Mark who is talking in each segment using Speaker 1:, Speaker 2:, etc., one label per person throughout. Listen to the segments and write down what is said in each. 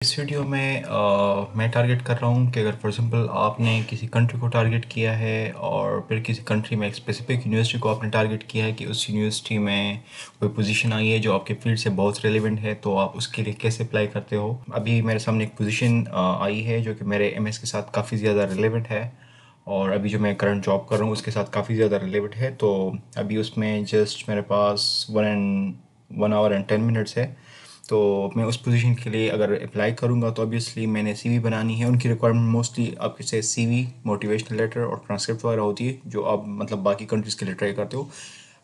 Speaker 1: इस वीडियो में मैं टारगेट कर रहा हूँ कि अगर फॉर एग्जांपल आपने किसी कंट्री को टारगेट किया है और फिर किसी कंट्री में एक स्पेसिफिक यूनिवर्सिटी को आपने टारगेट किया है कि उस यूनिवर्सिटी में कोई पोजीशन आई है जो आपके फील्ड से बहुत रेलेवेंट है, तो आप उसके लिए कैसे अप्लाई करते हो। अभी मेरे सामने एक पोजीशन आई है जो कि मेरे एमएस के साथ काफ़ी ज़्यादा रिलेवेंट है और अभी जो मैं करंट जॉब कर रहा हूँ उसके साथ काफ़ी ज़्यादा रिलेवेंट है। तो अभी उसमें जस्ट मेरे पास 1 hour and 10 minutes है। तो मैं उस पोजीशन के लिए अगर अप्लाई करूँगा तो ऑब्वियसली मैंने सीवी बनानी है। उनकी रिक्वायरमेंट मोस्टली आपके से सीवी, मोटिवेशनल लेटर और ट्रांसक्रिप्ट वगैरह होती है जो आप मतलब बाकी कंट्रीज़ के लिए ट्राई करते हो।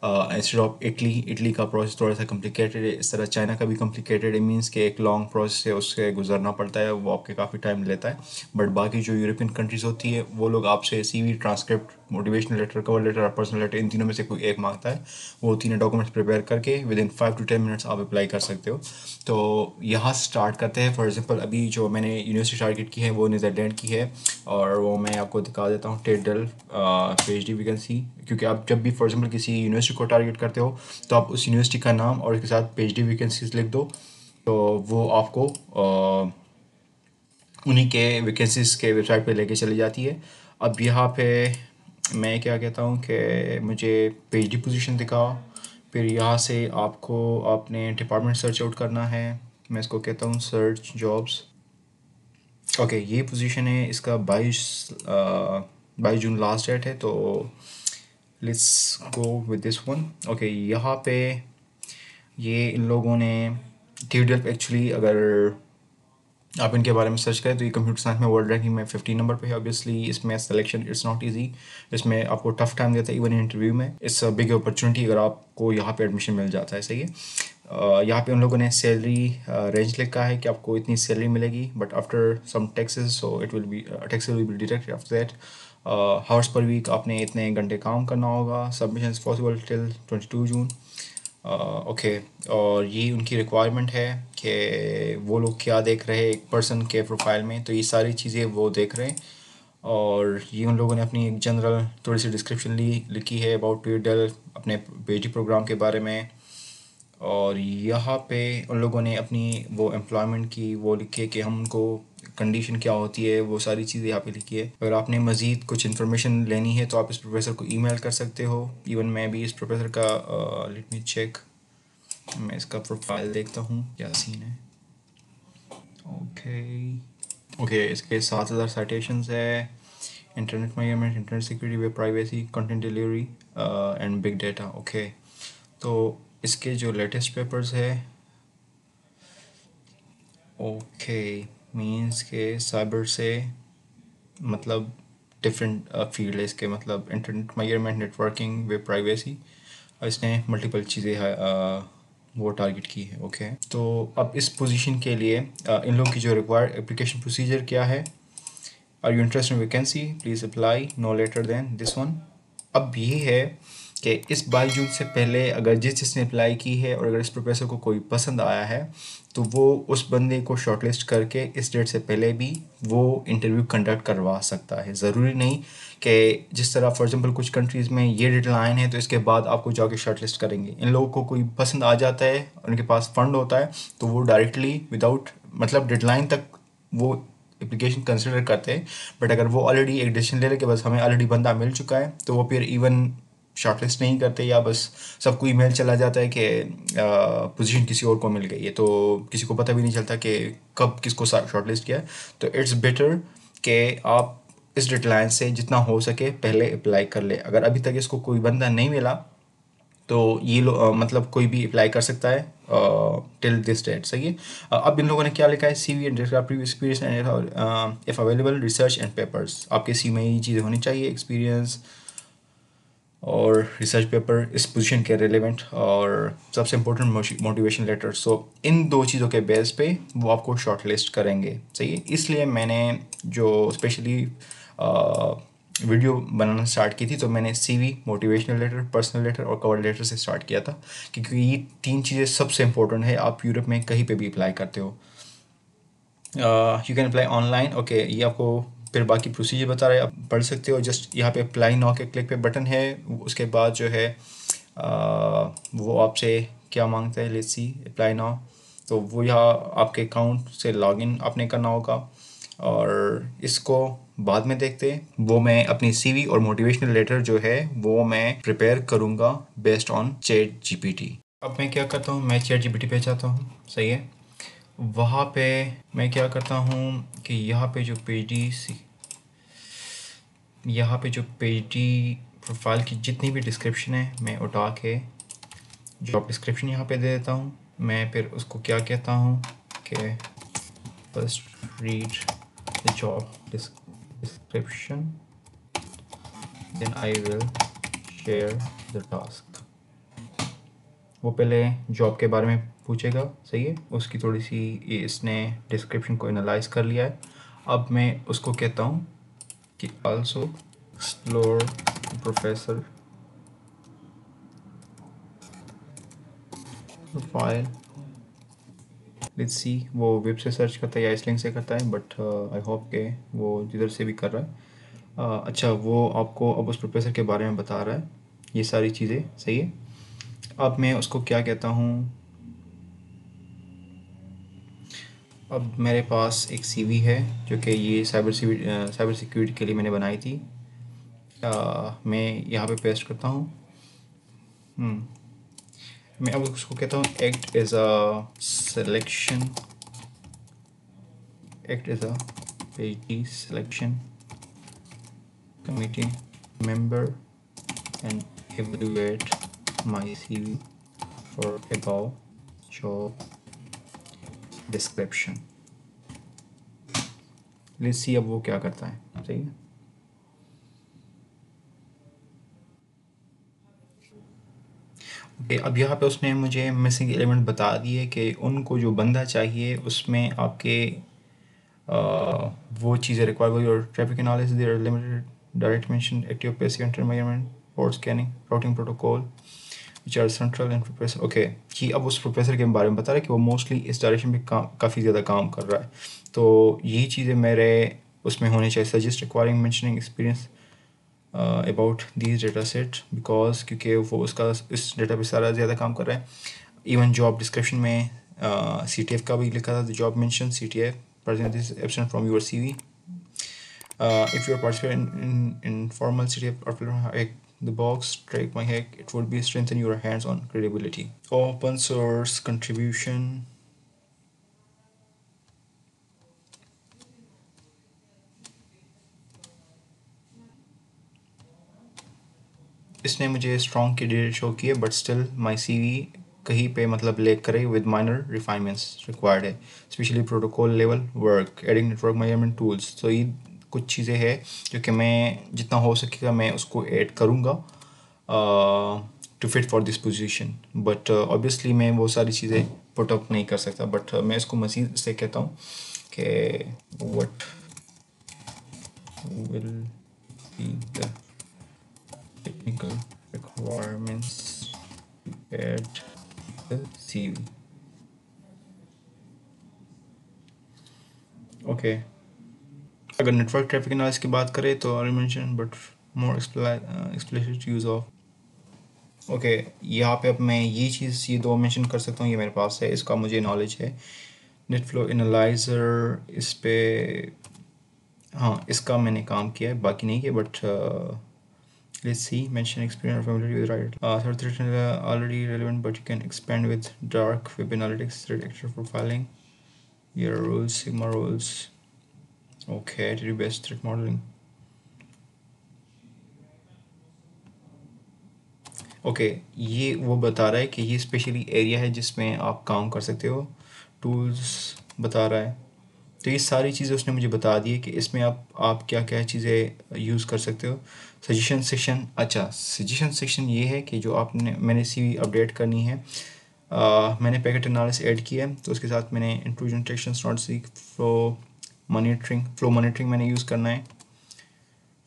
Speaker 1: इंस्टेड ऑफ इटली का प्रोसेस थोड़ा सा कॉम्प्लिकेटेड है, इस तरह चाइना का भी कॉम्प्लिकेटेड है, मीन्स कि एक लॉन्ग प्रोसेस है, उससे गुजरना पड़ता है, वो आपके काफ़ी टाइम लेता है। बट बाकी जो यूरोपियन कंट्रीज़ होती है वो लोग आपसे CV, transcript, motivational letter, cover letter और पर्सनल लेटर, इन तीनों में से कोई एक मांगता है। वो तीनों डॉक्यूमेंट्स प्रिपेयर करके विद इन 5 to 10 मिनट्स आप अप्लाई कर सकते हो। तो यहाँ स्टार्ट करते हैं। फॉर एग्जांपल अभी जो मैंने यूनिवर्सिटी टारगेट की है वो नीदरलैंड की है और वो मैं आपको दिखा देता हूँ। टेडल पीएचडी वैकेंसी, क्योंकि आप जब भी फॉर एग्जांपल किसी यूनिवर्सिटी को टारगेट करते हो तो आप उस यूनिवर्सिटी का नाम और इसके साथ पीएचडी वैकेंसीज लिख दो, तो वो आपको उन्हीं के वैकेंसीज के वेबसाइट पे लेके चली जाती है। अब यहाँ पे मैं क्या कहता हूँ कि मुझे पीएचडी पोजीशन दिखाओ, फिर यहाँ से आपको अपने डिपार्टमेंट सर्च आउट करना है। मैं इसको कहता हूँ सर्च जॉब्स। ओके, ये पोजीशन है, इसका 22 जून लास्ट डेट है। तो let's go with this one. Okay, यहाँ पे ये इन लोगों ने TDL एक्चुअली अगर आप इनके बारे में सर्च करें तो ये कंप्यूटर साइंस में वर्ल्ड रैंकिंग में 15 नंबर पे है। ऑब्वियसली इसमें सिलेक्शन इट्स नॉट इजी, इसमें आपको टफ टाइम देता है इवन इंटरव्यू में। इट्स अ बिग अपॉर्चुनिटी अगर आपको यहाँ पे एडमिशन मिल जाता है। सही है। यहाँ पे उन लोगों ने सैलरी रेंज लिखा है कि आपको इतनी सैलरी मिलेगी, but after some taxes so it will be taxes will be deducted after that. Hours per week आपने इतने घंटे काम करना होगा। Submission is possible till 22 June. Okay, और ये उनकी रिक्वायरमेंट है कि वो लोग क्या देख रहे हैं एक पर्सन के प्रोफाइल में, तो ये सारी चीज़ें वो देख रहे हैं। और ये उन लोगों ने अपनी एक जनरल थोड़ी सी डिस्क्रिप्शन लिखी है अबाउट ट्यूटोरियल अपने पीएचडी प्रोग्राम के बारे में। और यहाँ पे उन लोगों ने अपनी वो एम्प्लॉयमेंट की वो लिखी है कि हमको कंडीशन क्या होती है, वो सारी चीज़ें यहाँ पे लिखी है। अगर आपने मज़ीद कुछ इन्फॉर्मेशन लेनी है तो आप इस प्रोफेसर को ईमेल कर सकते हो। इवन मैं भी इस प्रोफेसर का लेट मी चेक, मैं इसका प्रोफाइल देखता हूँ क्या सीन है। ओके ओके, इसके 7,000 साइटेशंस है। Internet measurement, internet security, web privacy, content delivery and big data. Okay, तो इसके जो लेटेस्ट पेपर्स है, ओके, मीन्स के साइबर से मतलब डिफरेंट फील्ड है इसके, मतलब internet measurement, networking, web privacy, इसने मल्टीपल चीज़ें वो टारगेट की है। ओके, तो अब इस पोजीशन के लिए इन लोगों की जो रिक्वायर्ड एप्लीकेशन प्रोसीजर क्या है। Are you interested in vacancy, please apply no later than this one. अब ये है कि इस 22 जून से पहले अगर जिसने अप्लाई की है और अगर इस प्रोफेसर को कोई पसंद आया है तो वो उस बंदे को शॉर्टलिस्ट करके इस डेट से पहले भी वो इंटरव्यू कंडक्ट करवा सकता है। ज़रूरी नहीं कि जिस तरह फॉर एग्जांपल कुछ कंट्रीज़ में ये डेडलाइन है तो इसके बाद आपको जाके शॉर्टलिस्ट करेंगे। इन लोगों को कोई पसंद आ जाता है, उनके पास फंड होता है, तो वो डायरेक्टली विदाउट मतलब डेडलाइन तक वो एप्लीकेशन कंसिडर करते हैं। बट अगर वो ऑलरेडी एक डिसीजन ले ले कि बस हमें ऑलरेडी बंदा मिल चुका है तो वो फिर इवन शॉर्टलिस्ट नहीं करते, या बस सबको ईमेल चला जाता है कि पोजीशन किसी और को मिल गई है, तो किसी को पता भी नहीं चलता कि कब किसको शॉर्टलिस्ट किया है। तो इट्स बेटर कि आप इस डेडलाइन से जितना हो सके पहले अप्लाई कर ले। अगर अभी तक इसको कोई बंदा नहीं मिला तो ये मतलब कोई भी अप्लाई कर सकता है टिल दिस डेट। सही है। अब इन लोगों ने क्या लिखा है, CV and previous experience and if available research and papers. आपके CV में ये चीज़ें होनी चाहिए, एक्सपीरियंस और रिसर्च पेपर इस पोजीशन के रिलेवेंट, और सबसे इम्पोर्टेंट मोटिवेशन लेटर। सो इन दो चीज़ों के बेस पे वो आपको शॉर्ट लिस्ट करेंगे। सही है। इसलिए मैंने जो स्पेशली वीडियो बनाना स्टार्ट की थी तो मैंने CV, motivational letter, personal letter और कवर लेटर से स्टार्ट किया था, क्योंकि ये तीन चीज़ें सबसे इम्पोर्टेंट है। आप यूरोप में कहीं पे भी अप्लाई करते हो। You can apply online. Okay, ये आपको फिर बाकी प्रोसीजर बता रहे हैं, आप पढ़ सकते हो। जस्ट यहाँ पे अप्लाई नाउ के क्लिक पे बटन है, उसके बाद जो है वो आपसे क्या मांगता है, लेट्स सी, अप्लाई नाउ। तो वो यहाँ आपके अकाउंट से लॉगिन आपने करना होगा, और इसको बाद में देखते हैं। वो मैं अपनी सीवी और मोटिवेशनल लेटर जो है वो मैं प्रिपेयर करूँगा बेस्ड ऑन चैट जीपीटी। अब मैं क्या करता हूँ, मैं चैट जीपीटी पे जाता हूँ, सही है। वहाँ पे मैं क्या करता हूँ कि यहाँ पे जो पेडी प्रोफाइल की जितनी भी डिस्क्रिप्शन है मैं उठा के जॉब डिस्क्रिप्शन यहाँ पे दे देता हूँ। मैं फिर उसको क्या कहता हूँ कि first read the job description then I will share the task. वो पहले जॉब के बारे में पूछेगा, सही है। उसकी थोड़ी सी इसने डिस्क्रिप्शन को एनालाइज कर लिया है। अब मैं उसको कहता हूँ कि also explore professor profile. Let's see वो वेब से सर्च करता है या इस लिंक से करता है, बट आई होप के वो जिधर से भी कर रहा है। अच्छा, वो आपको अब उस प्रोफेसर के बारे में बता रहा है, ये सारी चीज़ें, सही है। अब मैं उसको क्या कहता हूँ, अब मेरे पास एक सीवी है जो कि ये साइबर सिक्योरिटी के लिए मैंने बनाई थी। मैं यहाँ पे पेस्ट करता हूँ। मैं अब उसको कहता हूँ एक्ट एज अ पेटी selection committee member and evaluate my CV for above job description. Let's see अब वो क्या करता है, सही है। अब यहाँ पे उसने मुझे मिसिंग एलिमेंट बता दिए कि उनको जो बंदा चाहिए उसमें आपके वो चीज़ें रिक्वायर हुई, और traffic analysis, there limited direct mention, active passive एंटरमेंट, port scanning, routing protocol which are central and professor. Okay, कि अब उस प्रोफेसर के बारे में बता रहा है कि वो मोस्टली इस डायरेक्शन में काफ़ी ज़्यादा काम कर रहा है। तो यही चीज़ें मेरे उसमें होनी चाहिए। Suggest requiring mentioning experience about these data set, because क्योंकि वो उसका इस डेटा पे सारा ज़्यादा काम कर रहा है। इवन जॉब डिस्क्रिप्शन में CTF का भी लिखा था, the job mention CTF present is absent from your CV. If you are participating in formal CTF or hack the box, track my hack, it would be strengthen your hands-on credibility. Open source contribution. इसने मुझे strong की detail show की है, but still my CV कहीं पे मतलब lake करे with minor refinements required है, specially protocol level work, adding network measurement tools. तो ये कुछ चीज़ें हैं जो कि मैं जितना हो सकेगा मैं उसको ऐड करूँगा to fit for this position. But obviously मैं वो सारी चीज़ें पुट अप नहीं कर सकता, बट मैं इसको मज़ीद से कहता हूँ कि what will be the technical requirements to add the CV. Okay. अगर नेटवर्क ट्रैफिक एनालिसिस की बात करें तो I mention but more explicit use of. Okay, यहाँ पे अब मैं ये दो मेंशन कर सकता हूँ, ये मेरे पास है, इसका मुझे नॉलेज है। नेट फ्लो एनालाइज़र, इस पे हाँ इसका मैंने काम किया है, बाकी नहीं किया, but let's see, mention experience or familiarity with right. Third threat already relevant, but you can expand with dark web analytics, threat actor profiling, your rules, Sigma rules. Okay, to do best threat modeling. Okay, ये वो बता रहा है कि ये specially area है जिसमें आप काम कर सकते हो। टूल्स बता रहा है, तो ये सारी चीज़ें उसने मुझे बता दी है कि इसमें आप क्या क्या चीज़ें यूज़ कर सकते हो। सजेशन सेक्शन, अच्छा सजेशन सेक्शन ये है कि जो मैंने CV अपडेट करनी है, मैंने पैकेट एनालिसिस ऐड किया है, तो उसके साथ मैंने intrusion detection, not seek, flow monitoring मैंने यूज़ करना है,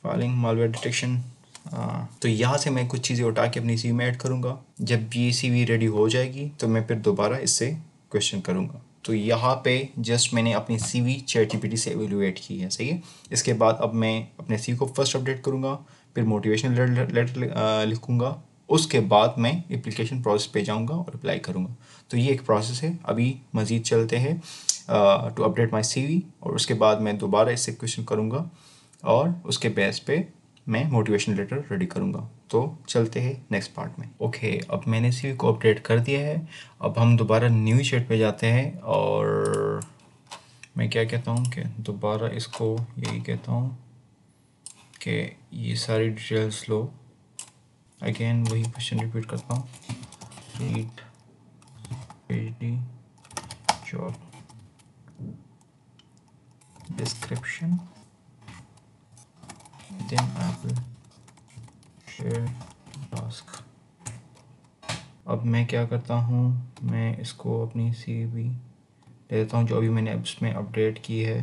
Speaker 1: फाइलिंग, मालवेयर डिटेक्शन। तो यहाँ से मैं कुछ चीज़ें उठा के अपनी CV में ऐड करूँगा। जब ये CV रेडी हो जाएगी तो मैं फिर दोबारा इससे क्वेश्चन करूँगा। तो यहाँ पे जस्ट मैंने अपनी CV ChatGPT से एवेलुएट की है, सही है। इसके बाद अब मैं अपने CV को फर्स्ट अपडेट करूँगा, फिर मोटिवेशनल लेटर लिखूँगा, उसके बाद मैं एप्लीकेशन प्रोसेस पे जाऊंगा और अप्लाई करूंगा। तो ये एक प्रोसेस है। अभी मज़ीद चलते हैं टू अपडेट माय सीवी, और उसके बाद मैं दोबारा इससे क्वेश्चन करूंगा और उसके बेस पे मैं मोटिवेशन लेटर रेडी करूंगा। तो चलते हैं नेक्स्ट पार्ट में। ओके, अब मैंने सीवी को अपडेट कर दिया है। अब हम दोबारा न्यू चैट पे जाते हैं और मैं क्या कहता हूँ कि दोबारा इसको यही कहता हूँ कि ये सारी डिटेल्स लो। अगेन वही क्वेश्चन रिपीट करता हूँ, read PhD job description, then I will share task. अब मैं क्या करता हूँ, मैं इसको अपनी CV दे देता हूँ जो अभी मैंने उसमें अपडेट की है।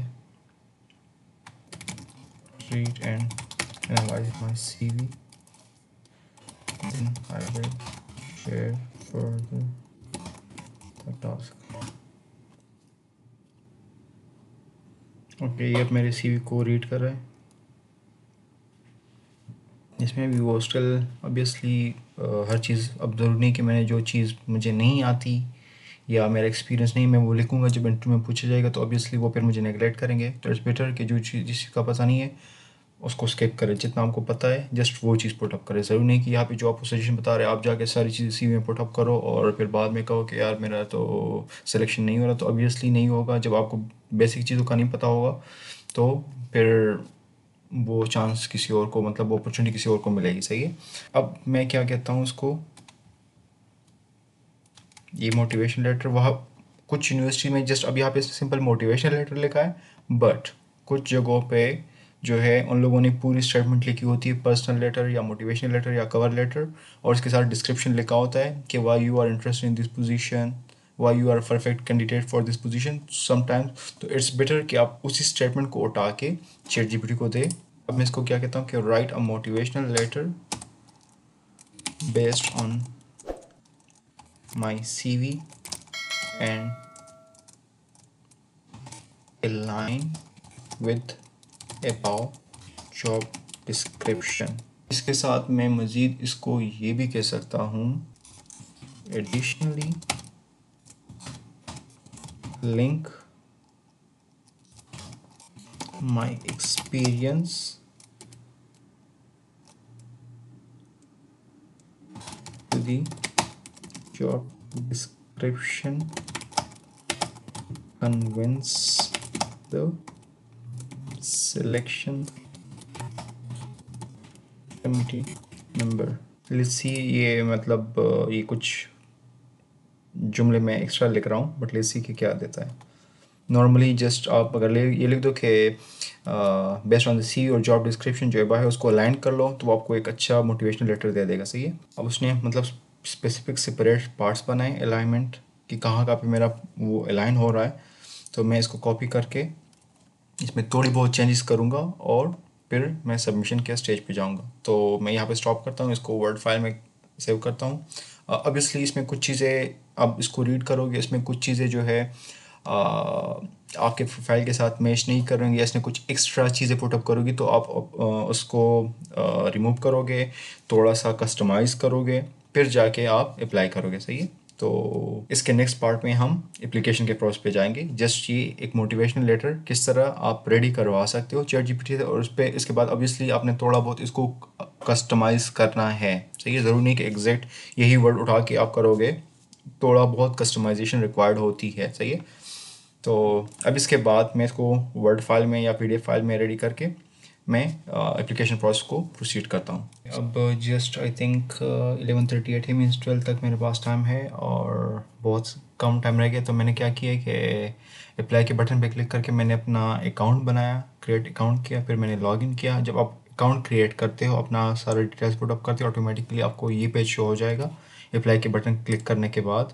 Speaker 1: Read and analyse my CV, then I will share further the task। Okay, ये अब मेरे CV को रीड कर रहा है। इसमें भी वो स्टिल ऑब्वियसली हर चीज़, अब ज़रूरी नहीं कि मैंने जो चीज़ मुझे नहीं आती या मेरा एक्सपीरियंस नहीं मैं वो लिखूंगा, जब इंटरव्यू में पूछा जाएगा तो ऑब्वियसली वो फिर मुझे नेगलेक्ट करेंगे। तो इट्स बेटर कि जो चीज़ जिसका पता नहीं है उसको स्किप करें, जितना आपको पता है जस्ट वो चीज़ पुटअप करें। ज़रूरी नहीं कि यहाँ पे जो आपको सजेशन बता रहे हैं आप जाके सारी चीज़ें CV में पुटअप करो और फिर बाद में कहो कि यार मेरा तो सिलेक्शन नहीं हो रहा। तो ऑब्वियसली नहीं होगा, जब आपको बेसिक चीज़ों का नहीं पता होगा तो फिर वो चांस किसी और को, मतलब वो अपॉर्चुनिटी किसी और को मिलेगी। सही है। अब मैं क्या कहता हूँ इसको, ये मोटिवेशन लेटर, वहाँ कुछ यूनिवर्सिटी में जस्ट अभी यहाँ पे सिंपल मोटिवेशन लेटर लिखा है, बट कुछ जगहों पे जो है उन लोगों ने पूरी स्टेटमेंट लिखी होती है, पर्सनल लेटर या मोटिवेशन लेटर या कवर लेटर, और इसके साथ डिस्क्रिप्शन लिखा होता है कि why you are interested in this position, why you are perfect candidate for this position sometimes. तो इट्स बेटर कि आप उसी स्टेटमेंट को उठा के ChatGPT को दे। अब मैं इसको क्या कहता हूँ कि write a motivational letter based on my CV and align with above job description। इसके साथ मैं मज़ीद इसको ये भी कह सकता हूँ, additionally link my experience to the job description, convince the selection committee member। Let's see, ये मतलब ये कुछ जुमले मैं एक्स्ट्रा लिख रहा हूँ, बट लेट्स सी कि क्या देता है। नॉर्मली जस्ट आप अगर ये लिख दो कि बेस्ड ऑन द CV और जॉब डिस्क्रिप्शन जो है उसको अलाइन कर लो, तो वो आपको एक अच्छा मोटिवेशनल लेटर दे देगा। सही है। अब उसने मतलब स्पेसिफिक सेपरेट पार्ट्स बनाए अलाइनमेंट कि कहाँ पे मेरा वो अलाइन हो रहा है। तो मैं इसको कॉपी करके इसमें थोड़ी बहुत चेंजेस करूँगा और फिर मैं सबमिशन के स्टेज पे जाऊँगा। तो मैं यहाँ पे स्टॉप करता हूँ, इसको वर्ड फाइल में सेव करता हूँ। ऑब्वियसली इसमें कुछ चीज़ें अब इसको रीड करोगे, इसमें कुछ चीज़ें जो है आपके फाइल के साथ मैच नहीं करेंगे या इसमें कुछ एक्स्ट्रा चीज़ें पुटअप करोगी तो आप उसको रिमूव करोगे, थोड़ा सा कस्टमाइज़ करोगे, फिर जाके आप अप्लाई करोगे। सही है। तो इसके नेक्स्ट पार्ट में हम एप्लीकेशन के प्रोसेस पे जाएंगे। जस्ट ये एक मोटिवेशनल लेटर किस तरह आप रेडी करवा सकते हो ChatGPT से, और उस पर इसके बाद ऑब्वियसली आपने थोड़ा बहुत इसको कस्टमाइज़ करना है। सही है। ज़रूरी नहीं कि एग्जैक्ट यही वर्ड उठा के आप करोगे, थोड़ा बहुत कस्टमाइजेशन रिक्वायर्ड होती है। सही है। तो अब इसके बाद मैं इसको वर्ड फाइल में या PDF फाइल में रेडी करके मैं एप्लीकेशन प्रोसेस को प्रोसीड करता हूँ। अब जस्ट आई थिंक 11:38 है, मीन्स 12 तक मेरे पास टाइम है और बहुत कम टाइम रह गया। तो मैंने क्या किया कि अप्लाई के बटन पे क्लिक करके मैंने अपना अकाउंट बनाया, क्रिएट अकाउंट किया, फिर मैंने लॉगिन किया। जब आप अकाउंट क्रिएट करते हो, अपना सारे डिटेल्स पुटअप करते हो, ऑटोमेटिकली आपको ये पेज शो हो जाएगा अप्लाई के बटन क्लिक करने के बाद।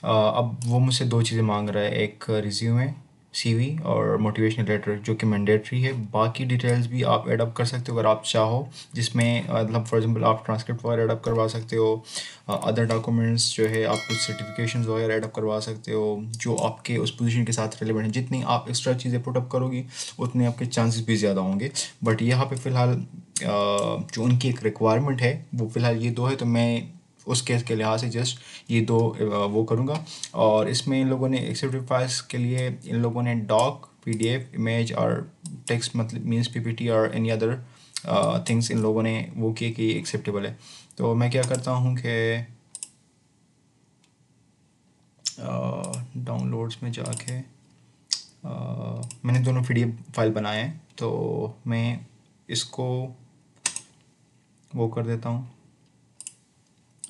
Speaker 1: अब वो मुझसे दो चीज़ें मांग रहा है, एक रिज्यूमे CV और मोटिवेशनल लेटर जो कि मैंडेटरी है। बाकी डिटेल्स भी आप एडअप कर सकते हो अगर आप चाहो, जिसमें मतलब फॉर एग्जांपल आप ट्रांसक्रिप्ट वगैरह एडअप करवा सकते हो, अदर डॉक्यूमेंट्स जो है आप कुछ सर्टिफिकेशंस वगैरह एडअप करवा सकते हो जो आपके उस पोजीशन के साथ रिलेवेंट है। जितनी आप एक्स्ट्रा चीज़ें पुटअप करोगी उतने आपके चांसेस भी ज़्यादा होंगे। बट यहाँ पे फ़िलहाल जो उनकी एक रिक्वायरमेंट है वो फ़िलहाल ये दो है, तो मैं उस केस के लिहाज से जस्ट ये दो वो करूँगा। और इसमें इन लोगों ने एक्सेप्टेड फाइल्स के लिए इन लोगों ने डॉक, PDF, इमेज और टेक्स्ट मतलब मीन्स PPT और एनी अदर थिंग्स इन लोगों ने वो किए कि ये एक्सेप्टेबल है। तो मैं क्या करता हूँ कि डाउनलोड्स में जाके मैंने दोनों PDF फाइल बनाए हैं, तो मैं इसको वो कर देता हूँ।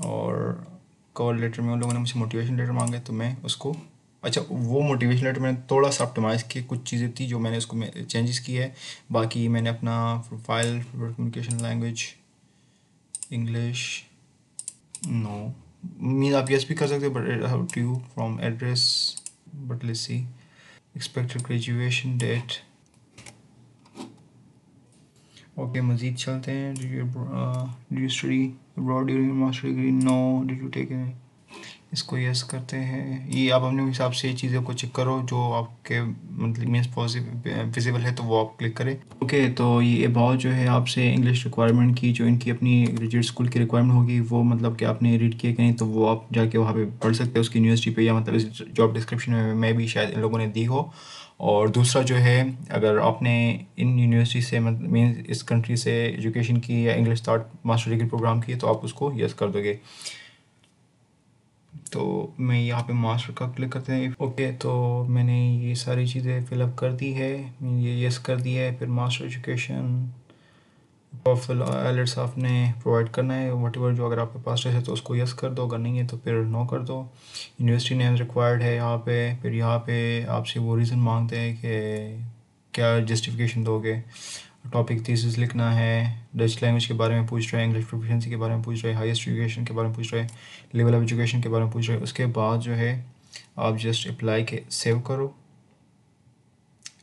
Speaker 1: और कवर लेटर में उन लोगों ने मुझसे मोटिवेशन लेटर मांगे, तो मैं उसको अच्छा वो मोटिवेशन लेटर मैंने थोड़ा सा ऑप्टिमाइज़ किया, कुछ चीज़ें थी जो मैंने उसको चेंजेस किए है। बाकी मैंने अपना profile, communication language English, no mean आप यस भी कर सकते हो, but how to you from address, but let's see expected graduation date. Okay, मज़ीद चलते हैं। Do you study abroad during master degree? No. Did you take? इसको yes करते हैं। ये आप अपने हिसाब से चीज़ों को चेक करो, जो आपके मतलब मीन्स पॉसिबल विजिबल है तो वो आप क्लिक करें। ओके, तो ये अबाउट जो है आपसे इंग्लिश रिक्वायरमेंट की, जो इनकी अपनी ग्रेजुएट स्कूल की रिक्वायरमेंट होगी, वो मतलब कि आपने रीड किए कि नहीं, तो वो आप जाके वहाँ पे पढ़ सकते हैं उसकी यूनिवर्सिटी पे, या मतलब इस जॉब डिस्क्रिप्शन में भी शायद इन लोगों ने दी हो। और दूसरा जो है, अगर आपने इन यूनिवर्सिटी से मतलब मीन्स इस कंट्री से एजुकेशन की या English start master degree programme की, तो आप उसको यस कर दोगे। तो मैं यहाँ पे मास्टर का क्लिक करते हैं। ओके, तो मैंने ये सारी चीज़ें फिलअप कर दी है, ये यस कर दिया है। फिर मास्टर एजुकेशन टॉफल आइलेट्स आपने प्रोवाइड करना है वट एवर, जो अगर आपके पास है तो उसको यस कर दो, अगर नहीं है तो फिर नो कर दो। यूनिवर्सिटी नेम रिक्वायर्ड है यहाँ पे। फिर यहाँ पे आपसे वो रीज़न मांगते हैं कि क्या जस्टिफिकेशन दोगे। टॉपिक थीसिस लिखना है। डच लैंग्वेज के बारे में पूछ रहे हैं, इंग्लिश प्रोफिशिएंसी के बारे में पूछ रहे हैं, हाईएस्ट एजुकेशन के बारे में पूछ रहे हैं, लेवल ऑफ एजुकेशन के बारे में पूछ रहे हैं। उसके बाद जो है आप जस्ट अप्लाई के सेव करो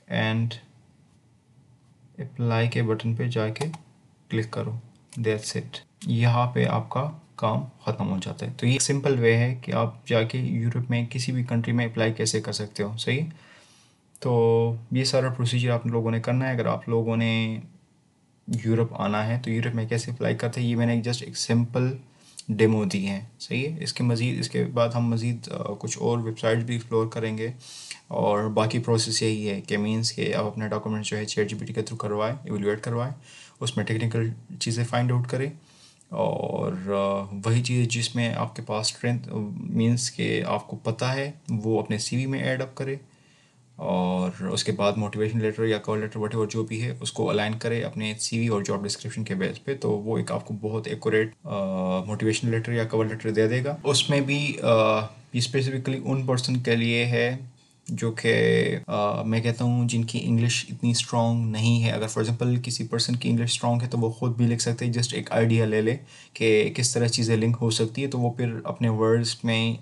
Speaker 1: एंड अप्लाई के बटन पे जाके क्लिक करो। That's it. यहाँ पे आपका काम ख़त्म हो जाता है। तो ये सिंपल वे है कि आप जाके यूरोप में किसी भी कंट्री में अप्लाई कैसे कर सकते हो। सही। तो ये सारा प्रोसीजर आप लोगों ने करना है। अगर आप लोगों ने यूरोप आना है तो यूरोप में कैसे अप्लाई करते हैं, ये मैंने जस्ट एक सिंपल डेमो दी है। सही है। इसके बाद हम मज़ीद कुछ और वेबसाइट्स भी एक्सप्लोर करेंगे। और बाकी प्रोसेस यही है कि मीन्स के आप अपने डॉक्यूमेंट्स जो है ChatGPT के थ्रू करवाएं, एवेलुएट करवाएं, उसमें टेक्निकल चीज़ें फाइंड आउट करें। और वही चीज़ जिसमें आपके पास स्ट्रेंथ मीन्स के आपको पता है, वो अपने CV में ऐड अप करें। और उसके बाद मोटिवेशन लेटर या कवर लेटर वट जो भी है उसको अलाइन करें अपने CV और जॉब डिस्क्रिप्शन के बेस पे, तो वो एक आपको बहुत एक्यूरेट मोटिवेशन लेटर या कवर लेटर दे देगा। उसमें भी ये स्पेसिफिकली उन पर्सन के लिए है जो कि मैं कहता हूँ जिनकी इंग्लिश इतनी स्ट्रॉन्ग नहीं है। अगर फॉर एग्जांपल किसी पर्सन की इंग्लिश स्ट्रॉन्ग है तो वो ख़ुद भी लिख सकते हैं, जस्ट एक आइडिया ले ले कि किस तरह चीज़ें लिंक हो सकती है, तो वो फिर अपने वर्ड्स में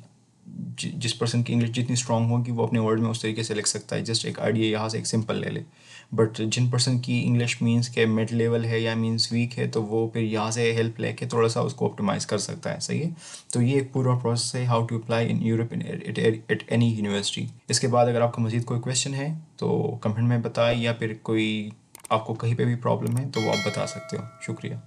Speaker 1: जिस पर्सन की इंग्लिश जितनी स्ट्रॉन्ग होगी वो अपने वर्ड में उस तरीके से लिख सकता है। जस्ट एक आइडिया यहाँ से एक सिंपल ले ले। बट जिन पर्सन की इंग्लिश मीन्स के मिड लेवल है या मीन्स वीक है, तो वो फिर यहाँ से हेल्प लेके थोड़ा सा उसको ऑप्टिमाइज़ कर सकता है। सही है। तो ये एक पूरा प्रोसेस है how to apply in Europe at any university. इसके बाद अगर आपका मज़ीद कोई क्वेश्चन है तो कमेंट में बताएं, या फिर कोई आपको कहीं पे भी प्रॉब्लम है तो वो आप बता सकते हो। शुक्रिया।